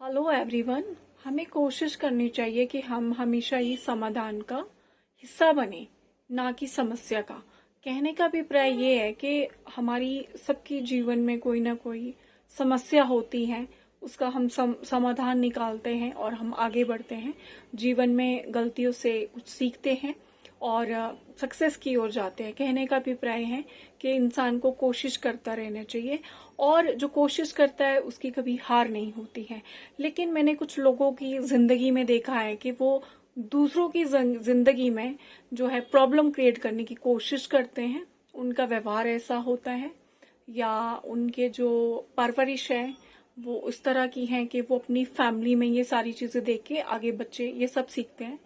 Hello everyone. हमें कोशिश करनी चाहिए कि हम हमेशा ही समाधान का हिस्सा बने, ना कि समस्या का। कहने का अभिप्राय ये है कि हमारी सबकी जीवन में कोई ना कोई समस्या होती है, उसका हम समाधान निकालते हैं और हम आगे बढ़ते हैं। जीवन में गलतियों से कुछ सीखते हैं और सक्सेस की ओर जाते हैं। कहने का अभिप्राय है कि इंसान को कोशिश करता रहना चाहिए और जो कोशिश करता है उसकी कभी हार नहीं होती है। लेकिन मैंने कुछ लोगों की जिंदगी में देखा है कि वो दूसरों की जिंदगी में जो है प्रॉब्लम क्रिएट करने की कोशिश करते हैं। उनका व्यवहार ऐसा होता है या उनके जो परवरिश है वो उस तरह की है कि वो अपनी फैमिली में ये सारी चीजें देख के आगे बच्चे ये सब सीखते हैं।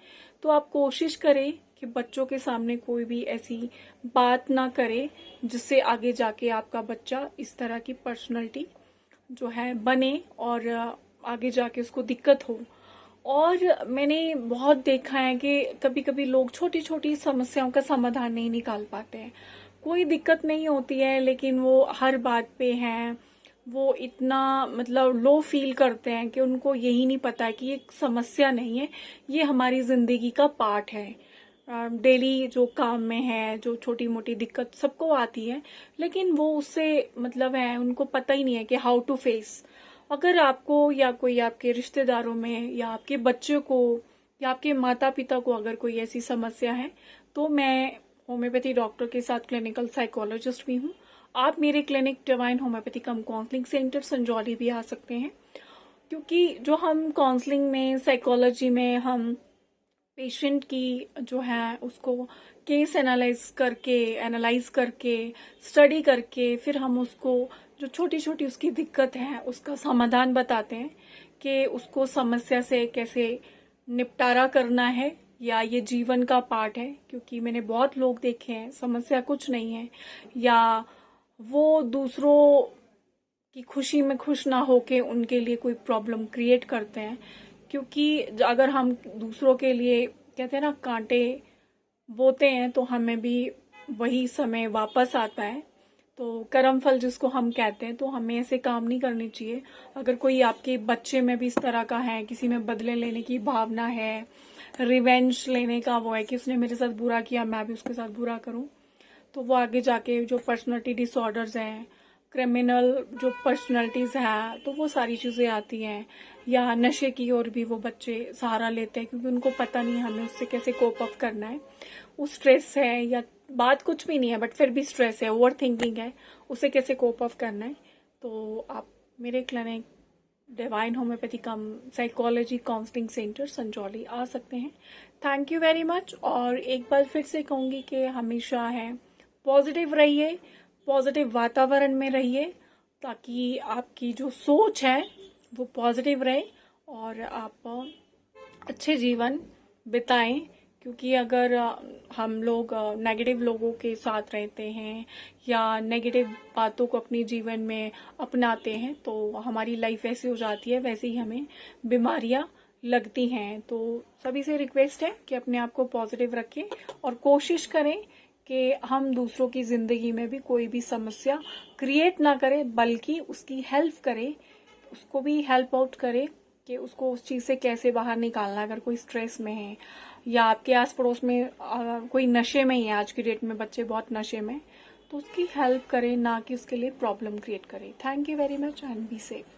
तो आप कोशिश करें कि बच्चों के सामने कोई भी ऐसी बात ना करे जिससे आगे जाके आपका बच्चा इस तरह की पर्सनैलिटी जो है बने और आगे जाके उसको दिक्कत हो। और मैंने बहुत देखा है कि कभी कभी लोग छोटी छोटी समस्याओं का समाधान नहीं निकाल पाते हैं। कोई दिक्कत नहीं होती है लेकिन वो हर बात पे हैं, वो इतना मतलब लो फील करते हैं कि उनको यही नहीं पता कि ये समस्या नहीं है, ये हमारी जिंदगी का पार्ट है। डेली जो काम में है, जो छोटी मोटी दिक्कत सबको आती है, लेकिन वो उससे मतलब है उनको पता ही नहीं है कि हाउ टू फेस। अगर आपको या कोई आपके रिश्तेदारों में या आपके बच्चे को या आपके माता पिता को अगर कोई ऐसी समस्या है तो मैं होम्योपैथी डॉक्टर के साथ क्लिनिकल साइकोलॉजिस्ट भी हूँ। आप मेरे क्लिनिक डिवाइन होम्योपैथी कम काउंसलिंग सेंटर संजौली भी आ सकते हैं, क्योंकि जो हम काउंसलिंग में साइकोलॉजी में हम पेशेंट की जो है उसको केस एनालाइज करके स्टडी करके फिर हम उसको जो छोटी छोटी उसकी दिक्कत है उसका समाधान बताते हैं कि उसको समस्या से कैसे निपटारा करना है या ये जीवन का पार्ट है। क्योंकि मैंने बहुत लोग देखे हैं समस्या कुछ नहीं है, या वो दूसरों की खुशी में खुश ना होके उनके लिए कोई प्रॉब्लम क्रिएट करते हैं। क्योंकि अगर हम दूसरों के लिए कहते हैं ना कांटे बोते हैं तो हमें भी वही समय वापस आता है। तो कर्म फल जिसको हम कहते हैं, तो हमें ऐसे काम नहीं करने चाहिए। अगर कोई आपके बच्चे में भी इस तरह का है, किसी में बदले लेने की भावना है, रिवेंज लेने का वो है कि उसने मेरे साथ बुरा किया मैं भी उसके साथ बुरा करूं, तो वो आगे जाके जो पर्सनालिटी डिसऑर्डर्स हैं, क्रिमिनल जो पर्सनालिटीज हैं, तो वो सारी चीजें आती हैं। या नशे की ओर भी वो बच्चे सहारा लेते हैं क्योंकि उनको पता नहीं हमें उससे कैसे कोप अप करना है। वो स्ट्रेस है या बात कुछ भी नहीं है बट फिर भी स्ट्रेस है, ओवर थिंकिंग है, उसे कैसे कोप अप करना है। तो आप मेरे क्लिनिक डिवाइन होम्योपैथी कम साइकोलॉजी काउंसलिंग सेंटर संजौली आ सकते हैं। Thank you very much. और एक बार फिर से कहूंगी कि हमेशा है पॉजिटिव रहिए, पॉजिटिव वातावरण में रहिए, ताकि आपकी जो सोच है वो पॉजिटिव रहे और आप अच्छे जीवन बिताएं। क्योंकि अगर हम लोग नेगेटिव लोगों के साथ रहते हैं या नेगेटिव बातों को अपने जीवन में अपनाते हैं तो हमारी लाइफ ऐसी हो जाती है, वैसे ही हमें बीमारियां लगती हैं। तो सभी से रिक्वेस्ट है कि अपने आप को पॉजिटिव रखें और कोशिश करें कि हम दूसरों की जिंदगी में भी कोई भी समस्या क्रिएट ना करें, बल्कि उसकी हेल्प करें, उसको भी हेल्प आउट करें कि उसको उस चीज से कैसे बाहर निकालना। अगर कोई स्ट्रेस में है या आपके आस पड़ोस में कोई नशे में ही है, आज की डेट में बच्चे बहुत नशे में, तो उसकी हेल्प करें, ना कि उसके लिए प्रॉब्लम क्रिएट करें। Thank you very much and be safe.